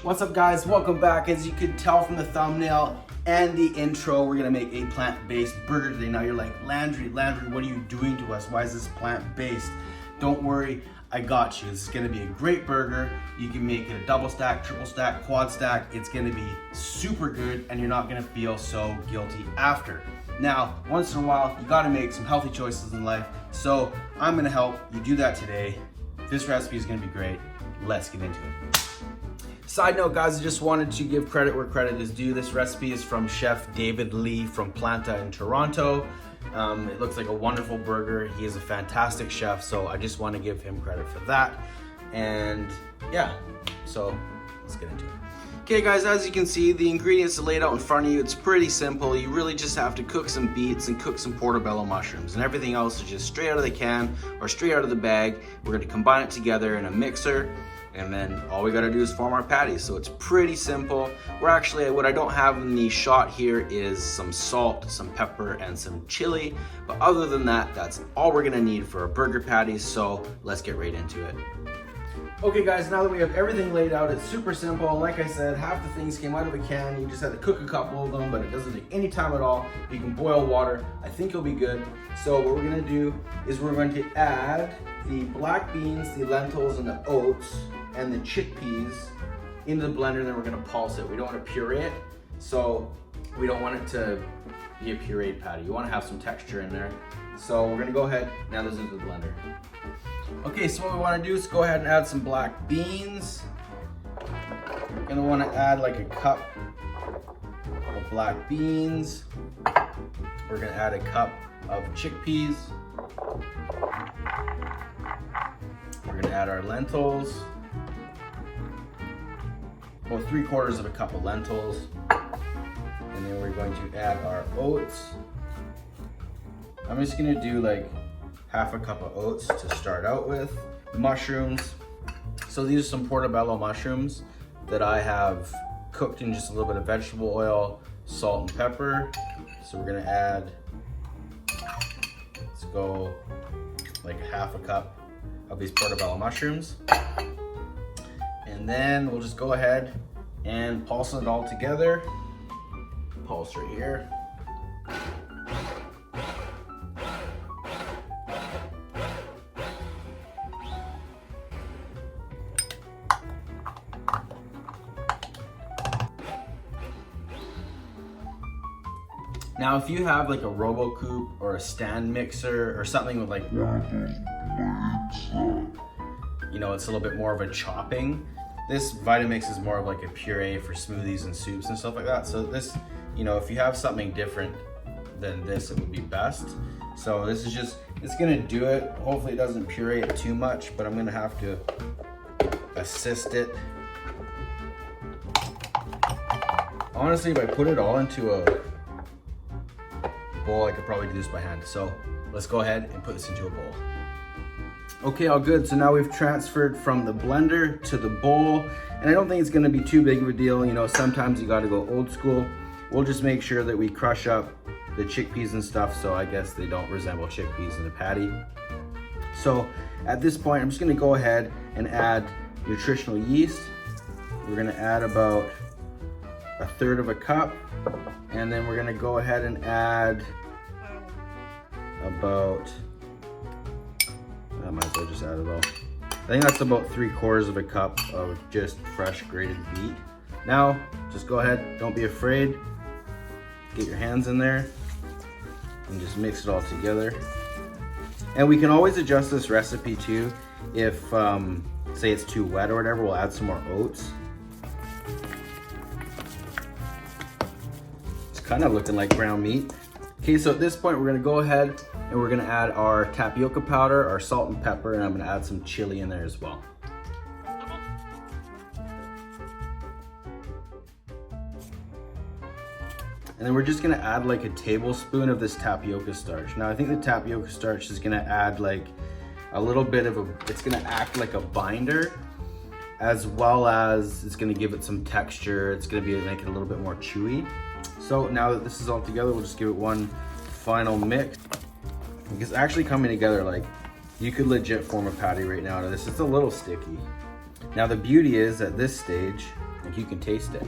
What's up guys, welcome back. As you can tell from the thumbnail and the intro, we're gonna make a plant-based burger today. Now you're like, Landry, what are you doing to us? Why is this plant-based? Don't worry, I got you. This is gonna be a great burger. You can make it a double stack, triple stack, quad stack. It's gonna be super good and you're not gonna feel so guilty after. Now, once in a while, you gotta make some healthy choices in life. So I'm gonna help you do that today. This recipe is gonna be great. Let's get into it. Side note guys, I just wanted to give credit where credit is due. This recipe is from Chef David Lee from Planta in Toronto. It looks like a wonderful burger. He is a fantastic chef, so I just want to give him credit for that. And yeah, so let's get into it. Okay guys, as you can see, the ingredients are laid out in front of you. It's pretty simple. You really just have to cook some beets and cook some portobello mushrooms, and everything else is just straight out of the can or straight out of the bag. We're going to combine it together in a mixer, and then all we got to do is form our patties. So it's pretty simple. We're actually, what I don't have in the shot here is some salt, some pepper, and some chili. But other than that, that's all we're gonna need for our burger patties. So let's get right into it. Okay guys, now that we have everything laid out, it's super simple. And like I said, half the things came out of a can. You just had to cook a couple of them, but it doesn't take any time at all. You can boil water. I think it'll be good. So what we're gonna do is we're going to add the black beans, the lentils, and the oats, and the chickpeas into the blender, and then we're gonna pulse it. We don't wanna puree it, so we don't want it to be a pureed patty. You wanna have some texture in there. So we're gonna go ahead, now this is the blender. Okay, so what we wanna do is go ahead and add some black beans. We're gonna wanna add like a cup of black beans. We're gonna add a cup of chickpeas. We're gonna add our lentils. About 3/4 of a cup of lentils. And then we're going to add our oats. I'm just gonna do like half a cup of oats to start out with. Mushrooms. So these are some portobello mushrooms that I have cooked in just a little bit of vegetable oil, salt and pepper. So we're gonna add, let's go like half a cup of these portobello mushrooms. And then we'll just go ahead and pulse it all together. Pulse right here. Now, if you have like a RoboCoop or a stand mixer or something with like, you know, it's a little bit more of a chopping. This Vitamix is more of like a puree for smoothies and soups and stuff like that. So this, you know, if you have something different than this, it would be best. So this is just, it's gonna do it. Hopefully it doesn't puree it too much, but I'm gonna have to assist it. Honestly, if I put it all into a bowl, I could probably do this by hand. So let's go ahead and put this into a bowl. Okay, all good. So now we've transferred from the blender to the bowl, and I don't think it's gonna be too big of a deal. You know, sometimes you gotta go old school. We'll just make sure that we crush up the chickpeas and stuff, so I guess they don't resemble chickpeas in the patty. So at this point, I'm just gonna go ahead and add nutritional yeast. We're gonna add about 1/3 of a cup, and then we're gonna go ahead and add about, I might as well just add it all. I think that's about 3/4 of a cup of just fresh grated beet. Now, just go ahead, don't be afraid. Get your hands in there and just mix it all together. And we can always adjust this recipe too. If, say it's too wet or whatever, we'll add some more oats. It's kind of looking like ground meat. Okay, so at this point, we're gonna go ahead and we're gonna add our tapioca powder, our salt and pepper, and I'm gonna add some chili in there as well. And then we're just gonna add like a tablespoon of this tapioca starch. Now I think the tapioca starch is gonna add like a little bit of a, it's gonna act like a binder, as well as it's gonna give it some texture. It's gonna make it a little bit more chewy. So now that this is all together, we'll just give it one final mix. It's actually coming together. Like, you could legit form a patty right now out of this. It's a little sticky. Now the beauty is at this stage Like you can taste it.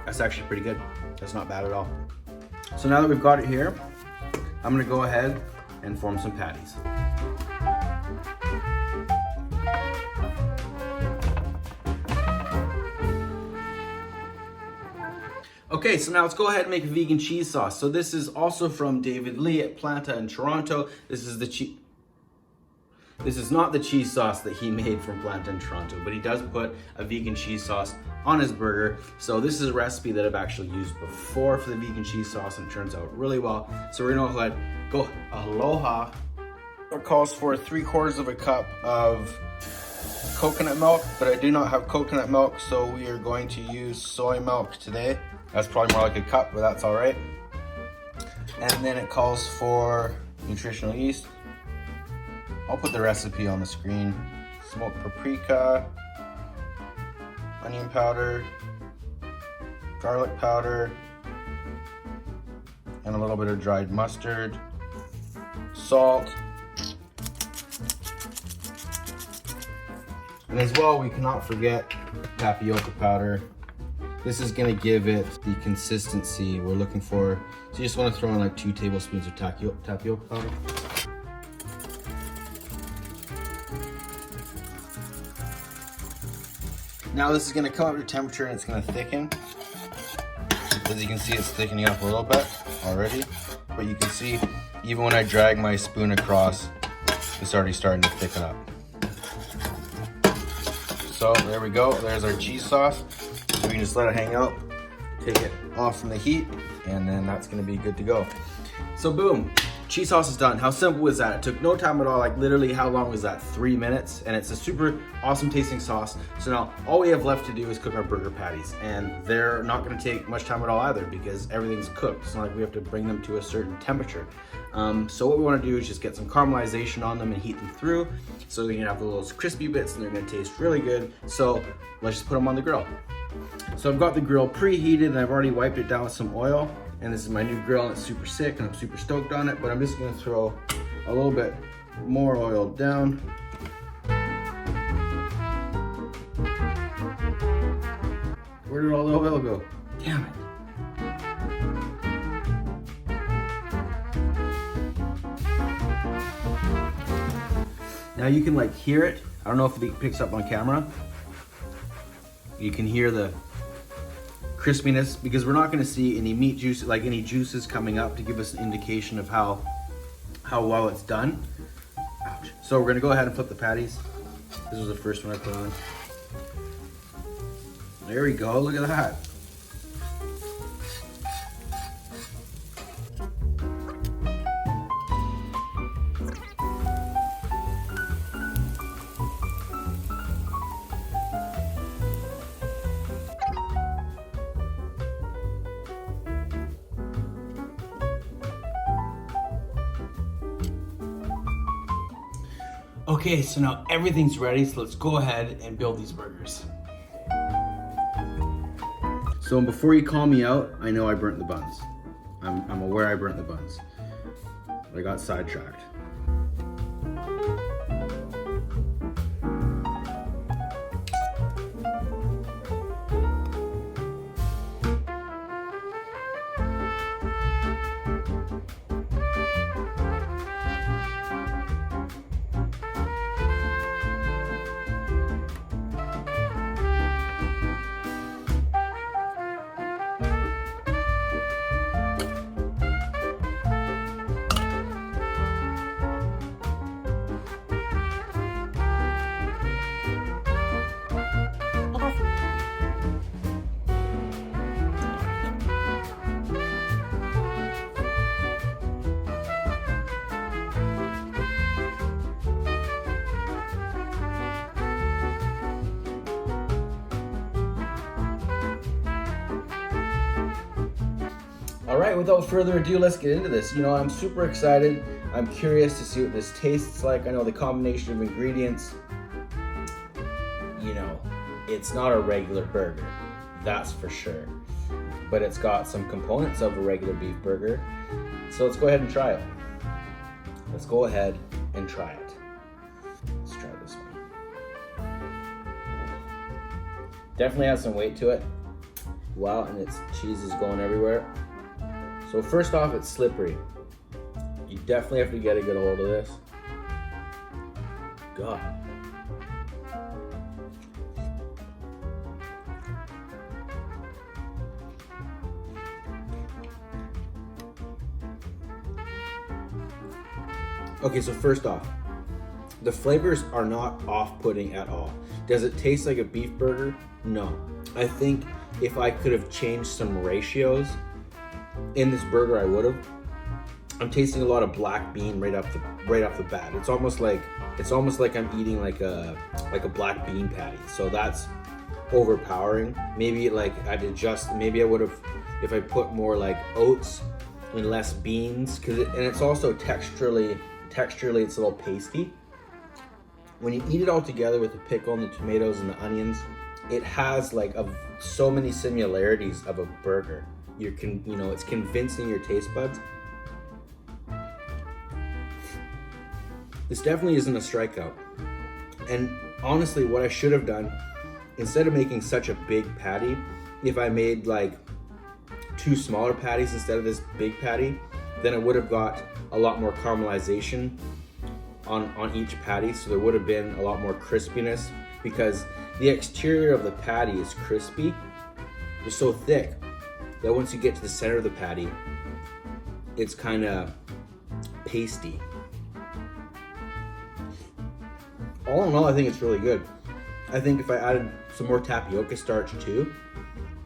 That's actually pretty good. That's not bad at all. So now that we've got it here, I'm gonna go ahead and form some patties. Okay, so now let's go ahead and make a vegan cheese sauce. So this is also from David Lee at Planta in Toronto. This is not the cheese sauce that he made from Planta in Toronto, but he does put a vegan cheese sauce on his burger. So this is a recipe that I've actually used before for the vegan cheese sauce, and it turns out really well. So we're gonna go ahead, go aloha. It calls for 3/4 cup of coconut milk, but I do not have coconut milk, so we are going to use soy milk today. That's probably more like a cup, but that's all right. And then it calls for nutritional yeast. I'll put the recipe on the screen. Smoked paprika, onion powder, garlic powder, and a little bit of dried mustard, salt. And as well, we cannot forget tapioca powder. This is gonna give it the consistency we're looking for. So you just wanna throw in like 2 tablespoons of tapioca powder. Now this is gonna come up to temperature and it's gonna thicken. As you can see, it's thickening up a little bit already. But you can see, even when I drag my spoon across, it's already starting to thicken up. So there we go, there's our cheese sauce. So we can just let it hang out, take it off from the heat, and then that's gonna be good to go. So boom, cheese sauce is done. How simple was that? It took no time at all, like literally how long was that? 3 minutes, and it's a super awesome tasting sauce. So now all we have left to do is cook our burger patties, and they're not gonna take much time at all either because everything's cooked. It's not like we have to bring them to a certain temperature. So what we wanna do is just get some caramelization on them and heat them through so you can have the little crispy bits and they're gonna taste really good. So let's just put them on the grill. So I've got the grill preheated and I've already wiped it down with some oil. And this is my new grill and it's super sick and I'm super stoked on it, but I'm just gonna throw a little bit more oil down. Where did all the oil go? Damn it. Now you can like hear it. I don't know if it picks up on camera. You can hear the crispiness because we're not going to see any meat juice, like any juices coming up to give us an indication of how well it's done. Ouch. So we're going to go ahead and flip the patties. This was the first one I put on. There we go, look at that. Okay, so now everything's ready, so let's go ahead and build these burgers. So before you call me out, I know I burnt the buns. I'm aware I burnt the buns. I got sidetracked. All right, without further ado, let's get into this. You know, I'm super excited. I'm curious to see what this tastes like. I know the combination of ingredients, you know, it's not a regular burger, that's for sure. But it's got some components of a regular beef burger. So let's go ahead and try it. Let's go ahead and try it. Let's try this one. Definitely has some weight to it. Wow, and its cheese is going everywhere. So first off, it's slippery. You definitely have to get a good hold of this. God. Okay, so first off, the flavors are not off-putting at all. Does it taste like a beef burger? No. I think if I could have changed some ratios in this burger, I would have. I'm tasting a lot of black bean right off the bat. It's almost like I'm eating like a black bean patty. So that's overpowering. Maybe like I'd adjust. Maybe I would have if I put more like oats and less beans, and it's also texturally it's a little pasty. When you eat it all together with the pickle and the tomatoes and the onions, it has like so many similarities of a burger. It's convincing your taste buds. This definitely isn't a strikeout. And honestly, what I should have done, instead of making such a big patty, if I made like 2 smaller patties instead of this big patty, then I would have got a lot more caramelization on each patty, so there would have been a lot more crispiness, because the exterior of the patty is crispy. It's so thick that once you get to the center of the patty, it's kind of pasty. All in all, I think it's really good. I think if I added some more tapioca starch too,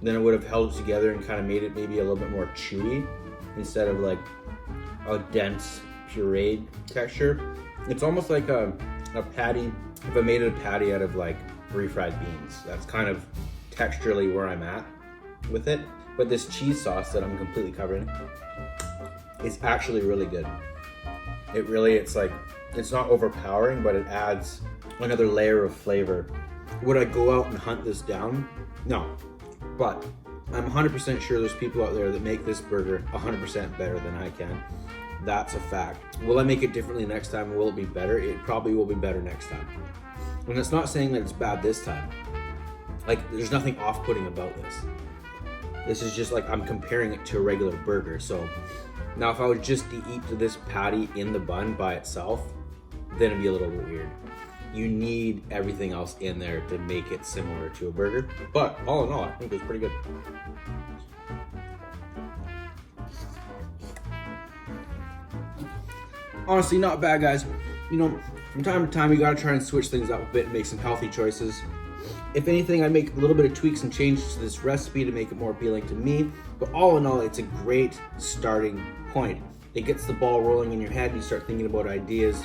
then it would have held it together and kind of made it maybe a little bit more chewy instead of like a dense pureed texture. It's almost like a patty, if I made it a patty out of like refried beans. That's kind of texturally where I'm at with it. But this cheese sauce that I'm completely covered in is actually really good. It's not overpowering, but it adds another layer of flavor. Would I go out and hunt this down? No. But I'm 100% sure there's people out there that make this burger 100% better than I can. That's a fact. Will I make it differently next time? Will it be better? It probably will be better next time. And it's not saying that it's bad this time. Like, there's nothing off-putting about this. This is just like I'm comparing it to a regular burger. So now if I was just to eat this patty in the bun by itself, then it'd be a little bit weird. You need everything else in there to make it similar to a burger. But all in all, I think it's pretty good. Honestly, not bad, guys. From time to time, you gotta try and switch things up a bit and make some healthy choices. If anything, I'd make a little bit of tweaks and changes to this recipe to make it more appealing to me. But all in all, it's a great starting point. It gets the ball rolling in your head and you start thinking about ideas.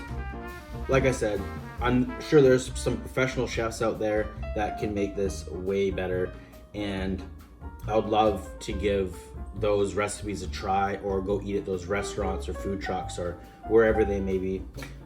Like I said, I'm sure there's some professional chefs out there that can make this way better. And I would love to give those recipes a try, or go eat at those restaurants or food trucks or wherever they may be.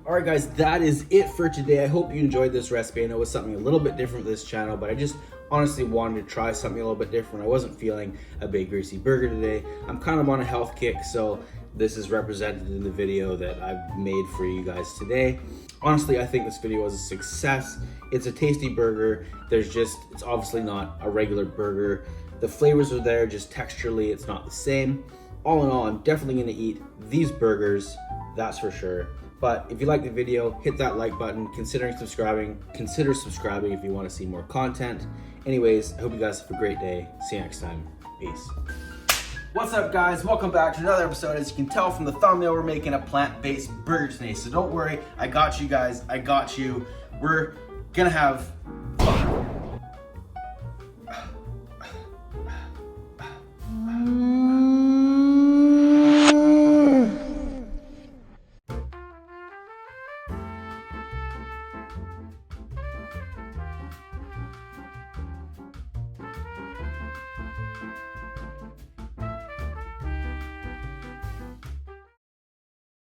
All right, guys, that is it for today. I hope you enjoyed this recipe. I know it was something a little bit different for this channel, but I just honestly wanted to try something a little bit different. I wasn't feeling a big greasy burger today. I'm kind of on a health kick, so this is represented in the video that I've made for you guys today. Honestly, I think this video was a success. It's a tasty burger. It's obviously not a regular burger. The flavors are there, just texturally, it's not the same. All in all, I'm definitely gonna eat these burgers, that's for sure. But if you like the video, hit that like button. Consider subscribing if you want to see more content. Anyways, I hope you guys have a great day. See you next time. Peace. What's up, guys? Welcome back to another episode. As you can tell from the thumbnail, we're making a plant-based burger today. So don't worry, I got you guys. I got you. We're gonna have